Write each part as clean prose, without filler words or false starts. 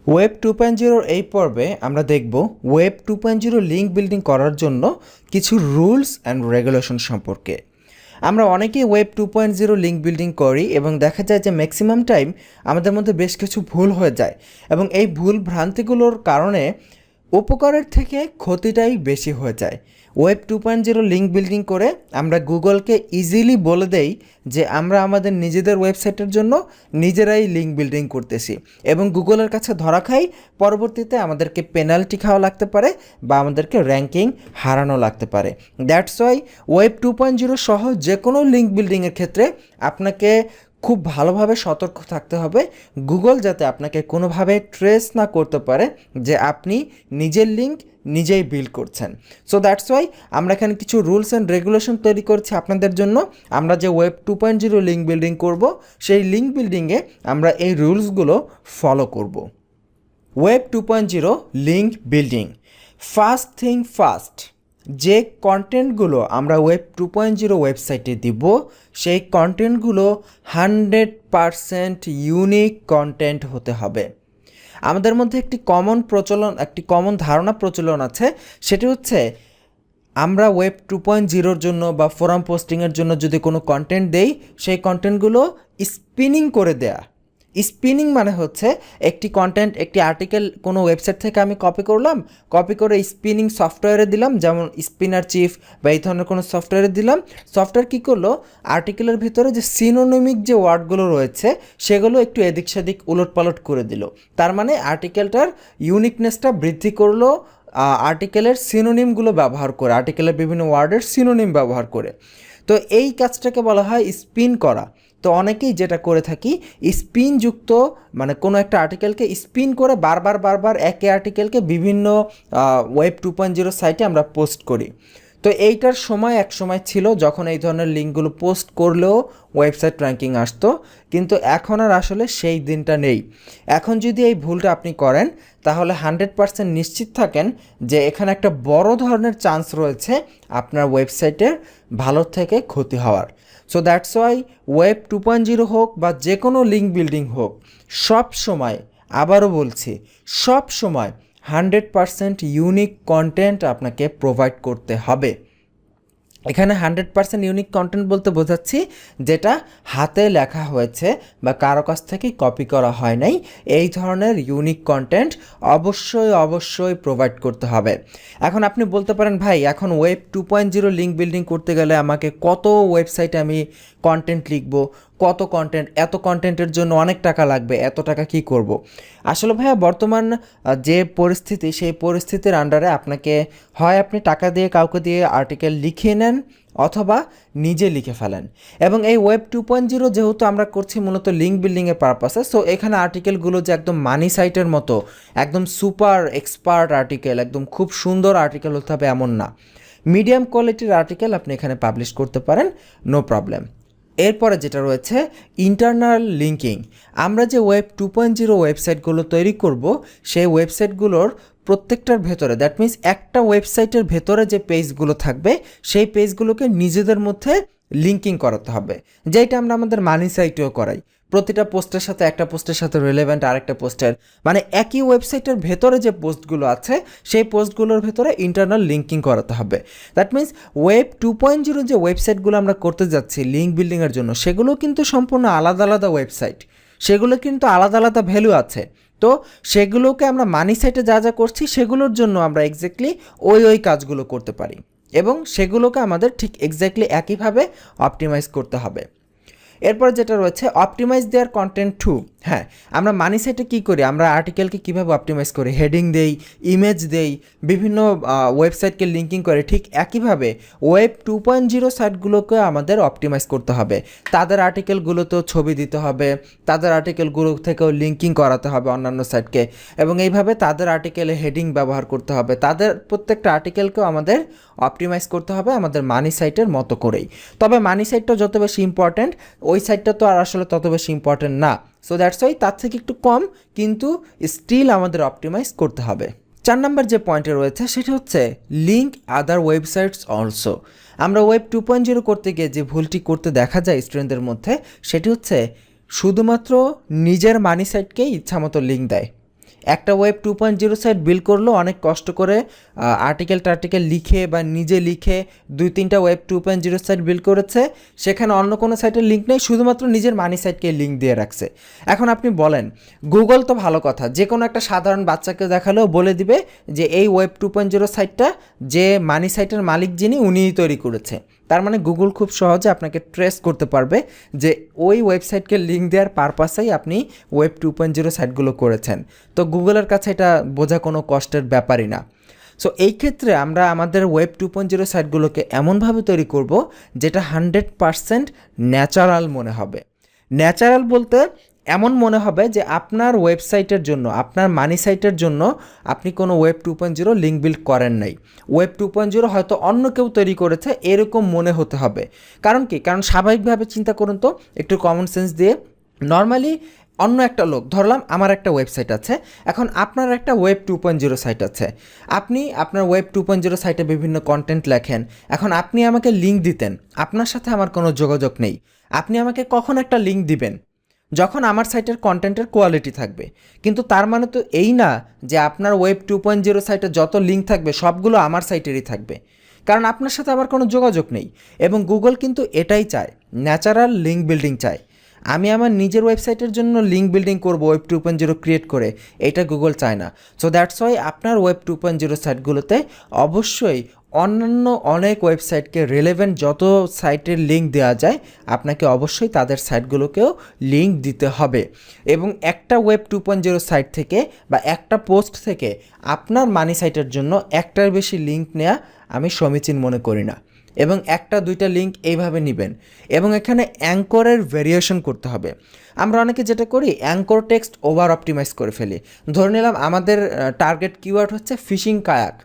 Web 2.0 এই পর্বে আমরা দেখব ওয়েব 2.0 লিঙ্ক বিল্ডিং করার জন্য কিছু রুলস অ্যান্ড রেগুলেশন সম্পর্কে। আমরা অনেকেই ওয়েব 2.0 লিঙ্ক বিল্ডিং করি এবং দেখা যায় যে ম্যাক্সিমাম টাইম আমাদের মধ্যে বেশ কিছু ভুল হয়ে যায় এবং এই ভুল ভ্রান্তিগুলোর কারণে উপকারের থেকে ক্ষতিটাই বেশি হয়ে যায়। ওয়েব 2.0 লিঙ্ক বিল্ডিং করে আমরা গুগলকে ইজিলি বলে দেই যে আমরা আমাদের নিজেদের ওয়েবসাইটের জন্য নিজেরাই লিঙ্ক বিল্ডিং করতেছি এবং গুগলের কাছে ধরা খাই, পরবর্তীতে আমাদেরকে পেনাল্টি খাওয়া লাগতে পারে বা আমাদেরকে র্যাঙ্কিং হারানো লাগতে পারে। দ্যাটস ওয়াই ওয়েব 2.0 সহ যে কোনো লিঙ্ক বিল্ডিংয়ের ক্ষেত্রে আপনাকে খুব ভালোভাবে সতর্ক থাকতে হবে, গুগল যাতে আপনাকে কোনোভাবে ট্রেস না করতে পারে যে আপনি নিজের লিঙ্ক নিজেই বিল্ড করছেন। সো দ্যাটস ওয়াই আমরা এখানে কিছু রুলস অ্যান্ড রেগুলেশন তৈরি করছি আপনাদের জন্য। আমরা যে ওয়েব 2.0 লিঙ্ক বিল্ডিং করব, সেই লিঙ্ক বিল্ডিংয়ে আমরা এই রুলসগুলো ফলো করব। Web 2.0 link building. First thing first, যে কন্টেন্টগুলো আমরা ওয়েব 2.0 ওয়েবসাইটে দিব সেই কন্টেন্টগুলো 100% ইউনিক কন্টেন্ট হতে হবে। আমাদের মধ্যে একটি কমন ধারণা প্রচলন আছে, সেটি হচ্ছে আমরা ওয়েব 2.0-র জন্য বা ফোরাম পোস্টিংয়ের জন্য যদি কোনো কন্টেন্ট দেই, সেই কন্টেন্টগুলো স্পিনিং করে দেয়া। স্পিনিং মানে হচ্ছে একটি কন্টেন্ট, একটি আর্টিকেল কোনো ওয়েবসাইট থেকে আমি কপি করে স্পিনিং সফটওয়্যারে দিলাম, যেমন স্পিনার চিফ বা এই ধরনের কোনো সফটওয়্যারে দিলাম। সফটওয়্যার কী করলো, আর্টিকেলের ভিতরে যে সিনোনিমিক যে ওয়ার্ডগুলো রয়েছে সেগুলো একটু এদিক সেদিক উলটপালট করে দিল। তার মানে আর্টিকেলটার ইউনিকনেসটা বৃদ্ধি করলো আর্টিকেলের সিনোনিমগুলো ব্যবহার করে, আর্টিকেলের বিভিন্ন ওয়ার্ডের সিনোনিম ব্যবহার করে। তো এই কাজটাকে বলা হয় স্পিন করা। তো অনেকেই যেটা করে থাকি, স্পিনযুক্ত মানে কোনো একটা আর্টিকেলকে স্পিন করে বারবার একই আর্টিকেলকে বিভিন্ন ওয়েব 2.0 সাইটে আমরা পোস্ট করি। তো এইটার এক সময় ছিল যখন এই ধরনের লিঙ্কগুলো পোস্ট করলেও ওয়েবসাইট র্যাঙ্কিং আসতো, কিন্তু এখন আর আসলে সেই দিনটা নেই। এখন যদি এই ভুলটা আপনি করেন তাহলে 100% নিশ্চিত থাকেন যে এখানে একটা বড় ধরনের চান্স রয়েছে আপনার ওয়েবসাইটের ভালোর থেকে ক্ষতি হওয়ার। সো দ্যাটস ওয়াই ওয়েব 2.0 হোক বা যে কোনো লিঙ্ক বিল্ডিং হোক, সব সময়, আবারও বলছি, সব সময় 100% ইউনিক কন্টেন্ট আপনাকে প্রোভাইড করতে হবে। এখানে 100% ইউনিক কন্টেন্ট বলতে বোঝাচ্ছি যেটা হাতে লেখা হয়েছে বা কারো কাছ থেকে কপি করা হয় নাই, এই ধরনের ইউনিক কন্টেন্ট অবশ্যই প্রোভাইড করতে হবে। এখন আপনি বলতে পারেন, ভাই এখন ওয়েব 2.0 লিঙ্ক বিল্ডিং করতে গেলে আমাকে কত ওয়েবসাইটে আমি কন্টেন্ট লিখবো, কত কন্টেন্ট, এত কন্টেন্টের জন্য অনেক টাকা লাগবে, এত টাকা কি করব। আসলে ভাইয়া বর্তমান যে পরিস্থিতি, সেই পরিস্থিতির আন্ডারে আপনাকে হয় আপনি টাকা দিয়ে কাউকে দিয়ে আর্টিকেল লিখিয়ে নেন অথবা নিজে লিখে ফেলেন। এবং এই ওয়েব 2.0 যেহেতু আমরা করছি মূলত লিঙ্ক বিল্ডিংয়ের পারপাসে, সো এখানে আর্টিকেলগুলো যে একদম মানি সাইটের মতো একদম সুপার এক্সপার্ট আর্টিকেল, একদম খুব সুন্দর আর্টিকেল হতে হবে এমন না। মিডিয়াম কোয়ালিটির আর্টিকেল আপনি এখানে পাবলিশ করতে পারেন, নো প্রবলেম। এরপরে যেটা রয়েছে ইন্টারনাল লিঙ্কিং। আমরা যে ওয়েব 2.0 ওয়েবসাইটগুলো তৈরি করব, সেই ওয়েবসাইটগুলোর প্রত্যেকটার ভেতরে, দ্যাট মিন্স একটা ওয়েবসাইটের ভেতরে যে পেজগুলো থাকবে সেই পেজগুলোকে নিজেদের মধ্যে লিঙ্কিং করাতে হবে, যেটা আমরা আমাদের মানি সাইটেও করাই। প্রতিটা পোস্টের সাথে একটা পোস্টের সাথে রিলেভেন্ট আরেকটা পোস্টের, মানে একই ওয়েবসাইটের ভেতরে যে পোস্টগুলো আছে সেই পোস্টগুলোর ভেতরে ইন্টারনাল লিঙ্কিং করাতে হবে। দ্যাট মিন্স ওয়েব 2.0 যে ওয়েবসাইটগুলো আমরা করতে যাচ্ছি লিঙ্ক বিল্ডিংয়ের জন্য, সেগুলো কিন্তু সম্পূর্ণ আলাদা ওয়েবসাইট, সেগুলো কিন্তু আলাদা ভ্যালু আছে। তো সেগুলোকে আমরা মানি সাইটে যা করছি সেগুলোর জন্য আমরা এক্স্যাক্টলি ওই কাজগুলো করতে পারি এবং সেগুলোকে আমাদের ঠিক এক্স্যাক্টলি একইভাবে অপটিমাইজ করতে হবে। এরপর যেটা রয়েছে অপটিমাইজ দেয়ার কন্টেন্ট টু। হ্যাঁ, আমরা মানি সাইটে কী করি, আমরা আর্টিকেলকে কীভাবে অপটিমাইজ করি, হেডিং দেই, ইমেজ দেই, বিভিন্ন ওয়েবসাইটকে লিঙ্কিং করে, ঠিক একইভাবে ওয়েব 2.0 সাইটগুলোকে আমাদের অপটিমাইজ করতে হবে। তাদের আর্টিকেলগুলোতেও ছবি দিতে হবে, তাদের আর্টিকেলগুলো থেকেও লিঙ্কিং করাতে হবে অন্যান্য সাইটকে, এবং এইভাবে তাদের আর্টিকেলে হেডিং ব্যবহার করতে হবে, তাদের প্রত্যেকটা আর্টিকেলকেও আমাদের অপটিমাইজ করতে হবে আমাদের মানি সাইটের মতো করেই। তবে মানি সাইটটা যত বেশি ইম্পর্ট্যান্ট, ওই সাইটটা তো আর আসলে তত বেশি ইম্পর্ট্যান্ট না। সো দ্যাটস ওয়াই তার থেকে একটু কম, কিন্তু স্টিল আমাদের অপটিমাইজ করতে হবে। 4 নম্বর যে পয়েন্টে রয়েছে সেটা হচ্ছে লিঙ্ক আদার ওয়েবসাইটস অলসো। আমরা ওয়েব 2.0 করতে গিয়ে যে ভুলটি করতে দেখা যায় স্টুডেন্টদের মধ্যে, সেটি হচ্ছে শুধুমাত্র নিজের মানি সাইটকেই ইচ্ছামতো লিঙ্ক দেয়। একটা ওয়েব 2.0 সাইট বিল্ড করলো অনেক কষ্ট করে আর্টিকেল লিখে বা নিজে লিখে 2-3টা ওয়েব 2.0 সাইট বিল্ড করেছে, সেখানে অন্য কোনো সাইটের লিঙ্ক নেই, শুধুমাত্র নিজের মানি সাইটকে লিঙ্ক দিয়ে রাখছে। এখন আপনি বলেন গুগল তো ভালো কথা, যে কোনো একটা সাধারণ বাচ্চাকে দেখালেও বলে দিবে যে এই ওয়েব 2.0 সাইটটা যে মানি সাইটের মালিক যিনি উনিই তৈরি করেছে। তার মানে গুগল খুব সহজে আপনাকে ট্রেস করতে পারবে যে ওই ওয়েবসাইটকে লিঙ্ক দেওয়ার পারপাসেই আপনি ওয়েব 2.0 সাইটগুলো করেছেন। তো গুগলের কাছে এটা বোঝা কোনো কষ্টের ব্যাপারই না। সো এই ক্ষেত্রে আমরা আমাদের ওয়েব 2.0 সাইটগুলোকে এমনভাবে তৈরি করব যেটা 100% ন্যাচারাল মনে হবে। ন্যাচারাল বলতে এমন মনে হবে যে আপনার ওয়েবসাইটের জন্য, আপনার মানি সাইটের জন্য আপনি কোনো ওয়েব 2.0 লিঙ্ক বিল্ড করেন নাই, ওয়েব 2.0 হয়তো অন্য কেউ তৈরি করেছে এরকম মনে হতে হবে। কারণ কি? কারণ স্বাভাবিকভাবে চিন্তা করুন তো, একটু কমন সেন্স দিয়ে। নর্মালি অন্য একটা লোক, ধরলাম আমার একটা ওয়েবসাইট আছে, এখন আপনার একটা ওয়েব 2.0 সাইট আছে, আপনি আপনার ওয়েব 2.0 সাইটে বিভিন্ন কন্টেন্ট লেখেন, এখন আপনি আমাকে লিঙ্ক দিতেন, আপনার সাথে আমার কোনো যোগাযোগ নেই, আপনি আমাকে কখন একটা লিঙ্ক দিবেন? যখন আমার সাইটের কন্টেন্টের কোয়ালিটি থাকবে। কিন্তু তার মানে তো এই না যে আপনার ওয়েব 2.0 সাইটে যত লিঙ্ক থাকবে সবগুলো আমার সাইটেরই থাকবে, কারণ আপনার সাথে আমার কোনো যোগাযোগ নেই। এবং গুগল কিন্তু এটাই চায়, ন্যাচারাল লিঙ্ক বিল্ডিং চায়। আমি আমার নিজের ওয়েবসাইটের জন্য লিঙ্ক বিল্ডিং করব ওয়েব 2.0 ক্রিয়েট করে, এটা গুগল চায় না। সো দ্যাটস ওয়াই আপনার ওয়েব 2.0 সাইটগুলোতে অবশ্যই অন্যান্য অনেক ওয়েবসাইটকে রিলেভেন্ট যত সাইটের লিঙ্ক দেওয়া যায় আপনাকে অবশ্যই তাদের সাইটগুলোকেও লিঙ্ক দিতে হবে। এবং একটা ওয়েব 2.0 সাইট থেকে বা একটা পোস্ট থেকে আপনার মানি সাইটের জন্য একটার বেশি লিঙ্ক নেওয়া আমি সমীচীন মনে করি না। এবং 1-2টা লিঙ্ক এইভাবে নেবেন। এবং এখানে অ্যাঙ্করের ভেরিয়েশন করতে হবে। আমরা অনেকে যেটা করি, অ্যাঙ্কর টেক্সট ওভার অপটিমাইজ করে ফেলি। ধরে নিলাম আমাদের টার্গেট কিওয়ার্ড হচ্ছে ফিশিং কায়াক।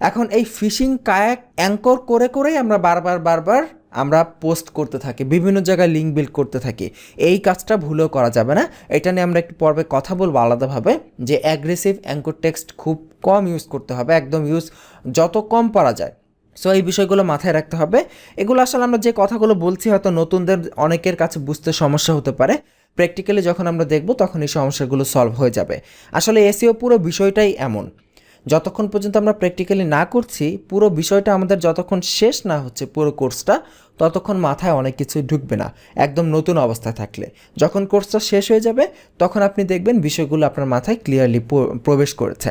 এখন এই ফিশিং কায়াক অ্যাঙ্কর করে করেই আমরা বারবার আমরা পোস্ট করতে থাকি, বিভিন্ন জায়গায় লিঙ্ক বিল্ড করতে থাকি। এই কাজটা ভুলেও করা যাবে না। এটা নিয়ে আমরা একটু পর্বে কথা বলবো আলাদাভাবে, যে অ্যাগ্রেসিভ অ্যাঙ্কর টেক্সট খুব কম ইউজ করতে হবে, একদম ইউজ যত কম করা যায়। সো এই বিষয়গুলো মাথায় রাখতে হবে। এগুলো আসলে আমরা যে কথাগুলো বলছি হয়তো নতুনদের অনেকের কাছে বুঝতে সমস্যা হতে পারে, প্র্যাকটিক্যালি যখন আমরা দেখব তখন এই সমস্যাগুলো সলভ হয়ে যাবে। আসলে এসইও পুরো বিষয়টাই এমন, যতক্ষণ পর্যন্ত আমরা প্র্যাকটিক্যালি না করছি, পুরো বিষয়টা আমাদের যতক্ষণ শেষ না হচ্ছে পুরো কোর্সটা, ততক্ষণ মাথায় অনেক কিছু ঢুকবে না একদম নতুন অবস্থায় থাকলে। যখন কোর্সটা শেষ হয়ে যাবে তখন আপনি দেখবেন বিষয়গুলো আপনার মাথায় ক্লিয়ারলি প্রবেশ করেছে।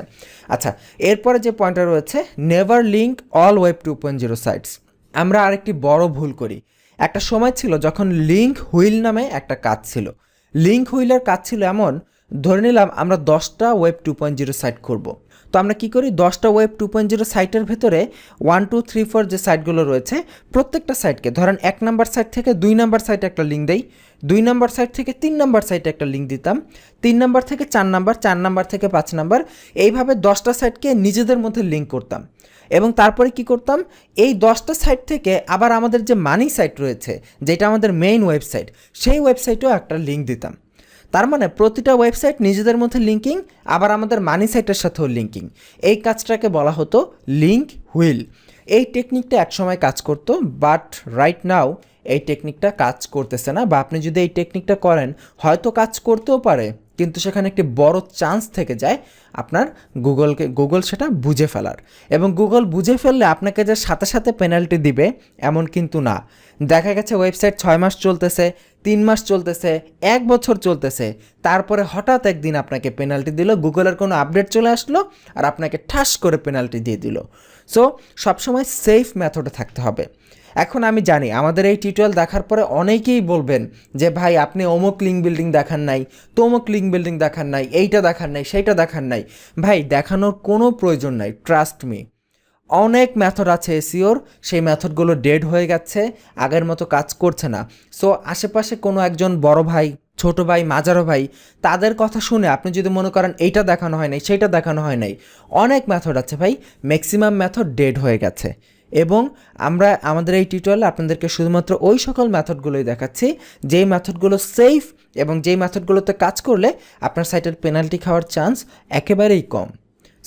আচ্ছা, এরপরে যে পয়েন্টটা রয়েছে, never link all web 2.0 sites. আমরা আরেকটি বড় ভুল করি। একটা সময় ছিল যখন লিঙ্ক হুইল নামে একটা কাজ ছিল। লিঙ্ক হুইলের কাজ ছিল এমন, ধরে নিলাম আমরা 10টা ওয়েব 2.0 সাইট করব। তো আমরা কি করি, 10টা ওয়েব 2.0 সাইটের ভেতরে 1, 2, 3, 4 যে সাইটগুলো রয়েছে প্রত্যেকটা সাইটকে ধরেন 1 নাম্বার সাইট থেকে 2 নাম্বার সাইটে একটা লিঙ্ক দেই, 2 নাম্বার সাইট থেকে 3 নাম্বার সাইটে একটা লিঙ্ক দিতাম, 3 নাম্বার থেকে 4 নাম্বার, 4 নাম্বার থেকে 5 নাম্বার, এইভাবে 10টা সাইটকে নিজেদের মধ্যে লিঙ্ক করতাম। এবং তারপরে কি করতাম, এই 10টা সাইট থেকে আবার আমাদের যে মানি সাইট রয়েছে, যেটা আমাদের মেইন ওয়েবসাইট, সেই ওয়েবসাইটেও একটা লিঙ্ক দিতাম। তার মানে প্রতিটা ওয়েবসাইট নিজেদের মধ্যে লিঙ্কিং, আবার আমাদের মানি সাইটের সাথেও লিঙ্কিং। এই কাজটাকে বলা হতো লিঙ্ক হুইল। এই টেকনিকটা একসময় কাজ করতো, বাট রাইট নাও এই টেকনিকটা কাজ করতেছে না। বা আপনি যদি এই টেকনিকটা করেন হয়তো কাজ করতেও পারে, কিন্তু সেখানে একটি বড় চান্স থেকে যায় আপনার গুগল সেটা বুঝে ফেলার। এবং গুগল বুঝে ফেললে আপনাকে যে সাথে সাথে পেনাল্টি দিবে এমন কিন্তু না। দেখা গেছে ওয়েবসাইট 6 মাস চলতেছে, 3 মাস চলতেছে, 1 বছর চলতেছে, তারপরে হঠাৎ একদিন আপনাকে পেনাল্টি দিল, গুগলের কোনো আপডেট চলে আসলো আর আপনাকে ঠাস করে পেনাল্টি দিয়ে দিল। সো সবসময় সেফ মেথডে থাকতে হবে। এখন আমি জানি আমাদের এই টিউটোরিয়াল দেখার পরে অনেকেই বলবেন যে ভাই আপনি অমুক লিঙ্ক বিল্ডিং দেখান নাই, তমুক লিঙ্ক বিল্ডিং দেখান নাই, এইটা দেখান নাই, সেইটা দেখান নাই। ভাই দেখানোর কোনো প্রয়োজন নাই, ট্রাস্ট মি। অনেক মেথড আছে এসইওর, সেই মেথডগুলো ডেড হয়ে গেছে, আগের মতো কাজ করছে না। সো আশেপাশে কোনো একজন বড় ভাই, ছোট ভাই, মাঝারো ভাই, তাদের কথা শুনে আপনি যদি মনে করেন এইটা দেখানো হয় নাই, সেইটা দেখানো হয় নাই, অনেক মেথড আছে ভাই, ম্যাক্সিমাম মেথড ডেড হয়ে গেছে। এবং আমরা আমাদের এই টিউটোরিয়ালে আপনাদেরকে শুধুমাত্র ওই সকল মেথডগুলোই দেখাচ্ছি যেই মেথডগুলো সেফ এবং যেই মেথডগুলোতে কাজ করলে আপনার সাইটের পেনাল্টি খাওয়ার চান্স একেবারেই কম।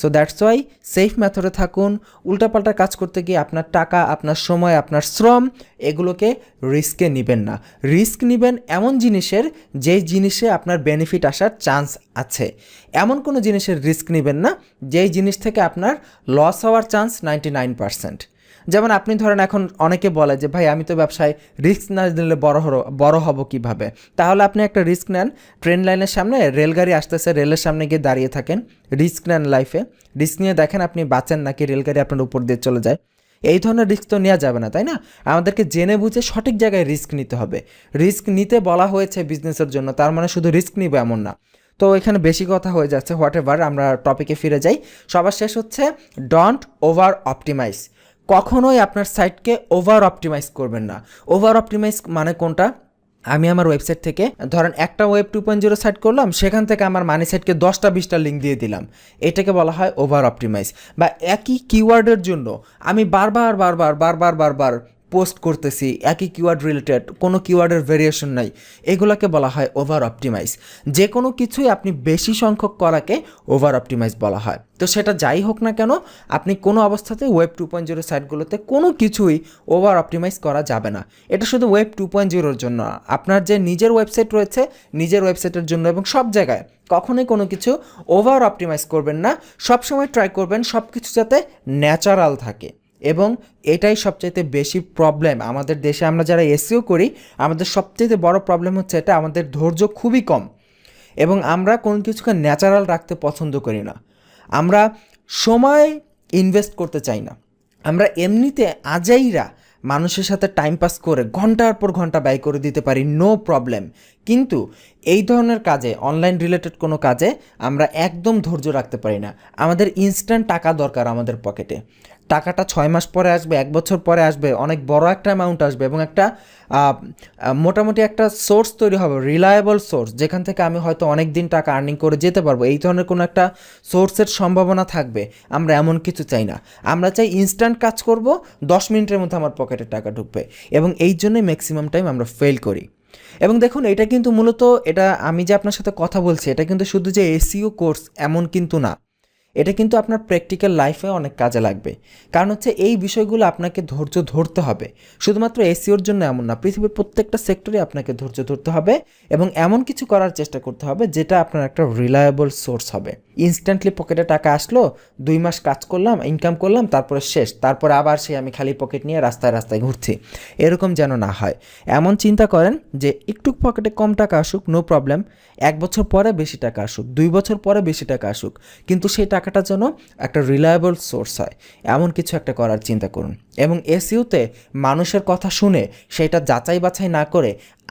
সো দ্যাটস ওয়াই সেফ মেথডে থাকুন। উল্টাপাল্টা কাজ করতে গিয়ে আপনার টাকা, আপনার সময়, আপনার শ্রম এগুলোকে রিস্কে নেবেন না। রিস্ক নেবেন এমন জিনিসের যেই জিনিসে আপনার বেনিফিট আসার চান্স আছে। এমন কোনো জিনিসের রিস্ক নেবেন না যেই জিনিস থেকে আপনার লস হওয়ার চান্স 99%। যেমন আপনি ধরেন এখন অনেকে বলে যে ভাই আমি তো ব্যবসায় রিস্ক না নিলে বড় হব কিভাবে? তাহলে আপনি একটা রিস্ক নেন, ট্রেন লাইনের সামনে রেলগাড়ি আসতেছে, রেলের সামনে গিয়ে দাঁড়িয়ে থাকেন, রিস্ক নেন লাইফে, রিস্ক নিয়ে দেখেন আপনি বাঁচেন নাকি রেলগাড়ি আপনার উপর দিয়ে চলে যায়। এই ধরনের রিস্ক তো নেওয়া যাবে না, তাই না? আমাদেরকে জেনে বুঝে সঠিক জায়গায় রিস্ক নিতে হবে। রিস্ক নিতে বলা হয়েছে বিজনেসের জন্য, তার মানে শুধু রিস্ক নিব এমন না। তো এখানে বেশি কথা হয়ে যাচ্ছে, হোয়াট এভার, আমরা টপিকে ফিরে যাই। সবার শেষ হচ্ছে ডোন্ট ওভার অপটিমাইজ। কখনোই আপনার সাইটকে ওভার অপটিমাইজ করবেন না। ওভার অপটিমাইজ মানে কোনটা? আমি আমার ওয়েবসাইট থেকে ধরেন একটা ওয়েব 2.0 সাইট করলাম, সেখান থেকে আমার মানি সাইটকে 10টা-20টা লিঙ্ক দিয়ে দিলাম, এটাকে বলা হয় ওভার অপটিমাইজ। বা একই কিওয়ার্ডের জন্য আমি বারবার পোস্ট করতেছি, একই কিওয়ার্ড রিলেটেড, কোনো কিওয়ার্ডের ভেরিয়েশন নাই, এগুলোকে বলা হয় ওভার অপটিমাইজ। যে কোনো কিছুই আপনি বেশি সংখ্যক করাকে ওভার অপটিমাইজ বলা হয়। তো সেটা যাই হোক না কেন, আপনি কোনো অবস্থাতে ওয়েব 2.0 সাইটগুলোতে কোনো কিছুই ওভার অপটিমাইজ করা যাবে না। এটা শুধু ওয়েব 2.0-র জন্য, আপনার যে নিজের ওয়েবসাইট রয়েছে নিজের ওয়েবসাইটের জন্য এবং সব জায়গায় কখনোই কোনো কিছু ওভার অপটিমাইজ করবেন না। সবসময় ট্রাই করবেন সব কিছু যাতে ন্যাচারাল থাকে। এবং এটাই সবচাইতে বেশি প্রবলেম আমাদের দেশে, আমরা যারা এসইও করি আমাদের সবচাইতে বড় প্রবলেম হচ্ছে এটা, আমাদের ধৈর্য খুবই কম এবং আমরা কোনো কিছুকে ন্যাচারাল রাখতে পছন্দ করি না। আমরা সময় ইনভেস্ট করতে চাই না। আমরা এমনিতে আজাইরা মানুষের সাথে টাইম পাস করে ঘন্টার পর ঘন্টা ব্যয় করে দিতে পারি, নো প্রবলেম। কিন্তু এই ধরনের কাজে, অনলাইন রিলেটেড কোনো কাজে আমরা একদম ধৈর্য রাখতে পারি না। আমাদের ইনস্ট্যান্ট টাকা দরকার আমাদের পকেটে। টাকাটা 6 মাস পরে আসবে, 1 বছর পরে আসবে, অনেক বড় একটা অ্যামাউন্ট আসবে এবং একটা মোটামুটি একটা সোর্স তৈরি হবে, রিলায়েবল সোর্স, যেখান থেকে আমি হয়তো অনেক দিন টাকা আর্নিং করে যেতে পারবো। এই ধরনের কোনো একটা সোর্সের সম্ভাবনা থাকবে। আমরা এমন কিছু চাই না। আমরা চাই ইনস্ট্যান্ট কাজ করব, 10 মিনিটের মধ্যে আমার পকেটে টাকা ঢুকবে, এবং এই জন্যই ম্যাক্সিমাম টাইম আমরা ফেল করি। এবং দেখুন, এটা কিন্তু মূলত, এটা আমি যে আপনার সাথে কথা বলছি এটা কিন্তু শুধু যে এসইও কোর্স এমন কিন্তু না, এটা কিন্তু আপনার প্র্যাকটিক্যাল লাইফে অনেক কাজে লাগবে। কারণ হচ্ছে এই বিষয়গুলো আপনাকে ধৈর্য ধরতে হবে। শুধুমাত্র এসইওর জন্য এমন না, পৃথিবীর প্রত্যেকটা সেক্টরে আপনাকে ধৈর্য ধরতে হবে এবং এমন কিছু করার চেষ্টা করতে হবে যেটা আপনার একটা রিলায়েবল সোর্স হবে। ইনস্ট্যান্টলি পকেটে টাকা আসলো, 2 মাস কাজ করলাম, ইনকাম করলাম, তারপরে শেষ, তারপরে আবার আমি খালি পকেট নিয়ে রাস্তায় রাস্তায় ঘুরছি, এরকম যেন না হয়। এমন চিন্তা করেন যে একটু পকেটে কম টাকা আসুক, নো প্রবলেম, 1 বছর পরে বেশি টাকা আসুক, 2 বছর পরে বেশি টাকা আসুক, কিন্তু সেই টাকাটা যেন একটা রিলায়েবল সোর্স হয়, এমন কিছু একটা করার চিন্তা করুন। এবং এসইওতে মানুষের কথা শুনে সেটা যাচাই বাছাই না করে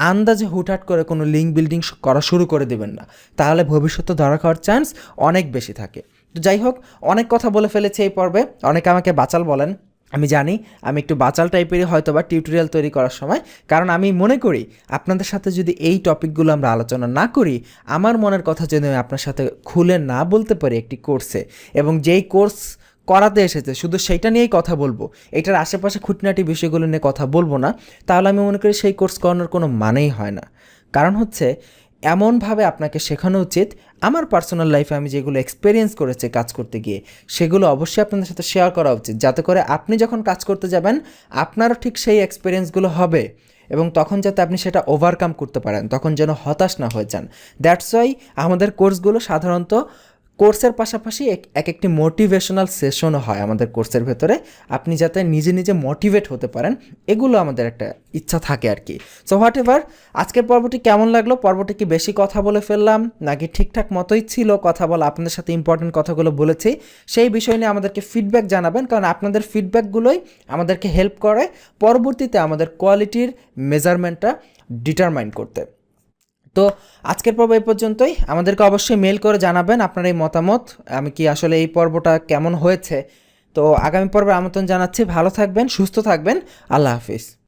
আন্দাজে হুটহাট করে কোনো লিঙ্ক বিল্ডিং করা শুরু করে দেবেন না, তাহলে ভবিষ্যতে ধরা খাওয়ার চান্স অনেক বেশি থাকে। তো যাই হোক, অনেক কথা বলে ফেলেছি এই পর্বে। অনেকে আমাকে বাচাল বলেন, আমি জানি আমি একটু বাচাল টাইপেরই হয়তো বা টিউটোরিয়াল তৈরি করার সময়, কারণ আমি মনে করি আপনাদের সাথে যদি এই টপিকগুলো আমরা আলোচনা না করি, আমার মনের কথা যদি আমি আপনার সাথে খুলে না বলতে পারি একটি কোর্সে, এবং যেই কোর্স করাতে এসেছে শুধু সেইটা নিয়েই কথা বলবো, এটার আশেপাশে খুঁটিনাটি বিষয়গুলো নিয়ে কথা বলবো না, তাহলে আমি মনে করি সেই কোর্স করানোর কোনো মানেই হয় না। কারণ হচ্ছে এমনভাবে আপনাকে শেখানো উচিত, আমার পার্সোনাল লাইফে আমি যেগুলো এক্সপেরিয়েন্স করেছি কাজ করতে গিয়ে, সেগুলো অবশ্যই আপনাদের সাথে শেয়ার করা উচিত, যাতে করে আপনি যখন কাজ করতে যাবেন আপনারও ঠিক সেই এক্সপেরিয়েন্সগুলো হবে এবং তখন যাতে আপনি সেটা ওভারকাম করতে পারেন, তখন যেন হতাশ না হয়ে যান। দ্যাটস ওয়াই আমাদের কোর্সগুলো সাধারণত কোর্সের পাশাপাশি একটি মোটিভেশনাল সেশনও হয় আমাদের কোর্সের ভেতরে, আপনি যাতে নিজে নিজে মোটিভেট হতে পারেন, এগুলো আমাদের একটা ইচ্ছা থাকে আর কি। সো হোয়াট এভার, আজকের পর্বটি কেমন লাগলো? পর্বটি কি বেশি কথা বলে ফেললাম নাকি ঠিকঠাক মতোই ছিল কথা বলা? আপনাদের সাথে ইম্পর্টেন্ট কথাগুলো বলেছি, সেই বিষয় নিয়ে আমাদেরকে ফিডব্যাক জানাবেন, কারণ আপনাদের ফিডব্যাকগুলোই আমাদেরকে হেল্প করে পরবর্তীতে আমাদের কোয়ালিটির মেজারমেন্টটা ডিটারমাইন করতে। তো আজকের পর্ব এই পর্যন্তই। আমাদেরকে অবশ্যই মেল করে জানাবেন আপনার এই মতামত, আমি কি আসলে এই পর্বটা কেমন হয়েছে। তো আগামী পর্বে আমন্ত্রণ জানাচ্ছি। ভালো থাকবেন, সুস্থ থাকবেন, আল্লাহ হাফিজ।